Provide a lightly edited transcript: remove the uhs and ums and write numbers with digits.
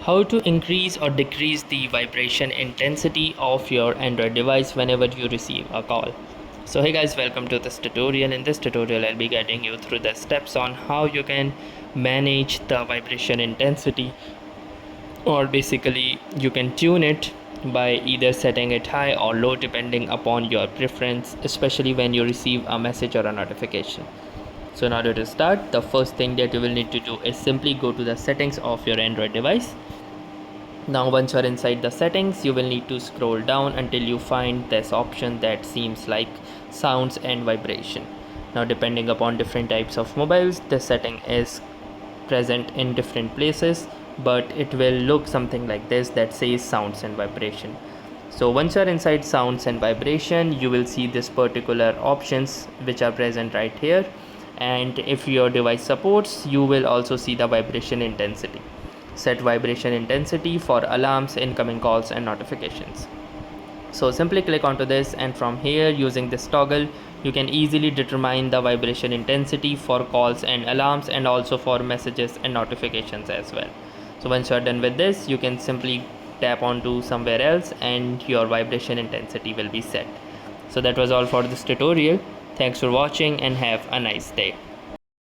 How to increase or decrease the vibration intensity of your Android device whenever you receive a call. So hey guys, welcome to this tutorial. In this tutorial I'll be guiding you through the steps on how you can manage the vibration intensity, or basically you can tune it by either setting it high or low depending upon your preference, especially when you receive a message or a notification. So in order to start, the first thing that you will need to do is simply go to the settings of your Android device. Now once you're inside the settings, you will need to scroll down until you find this option that seems like sounds and vibration. Now depending upon different types of mobiles, this setting is present in different places, but it will look something like this that says sounds and vibration. So once you're inside sounds and vibration, you will see this particular options which are present right here, and if your device supports, you will also see the vibration intensity. Set vibration intensity for alarms, incoming calls and notifications. So simply click onto this, and from here, using this toggle, you can easily determine the vibration intensity for calls and alarms, and also for messages and notifications as well. So once you are done with this, you can simply tap onto somewhere else and your vibration intensity will be set. So that was all for this tutorial. Thanks for watching and have a nice day.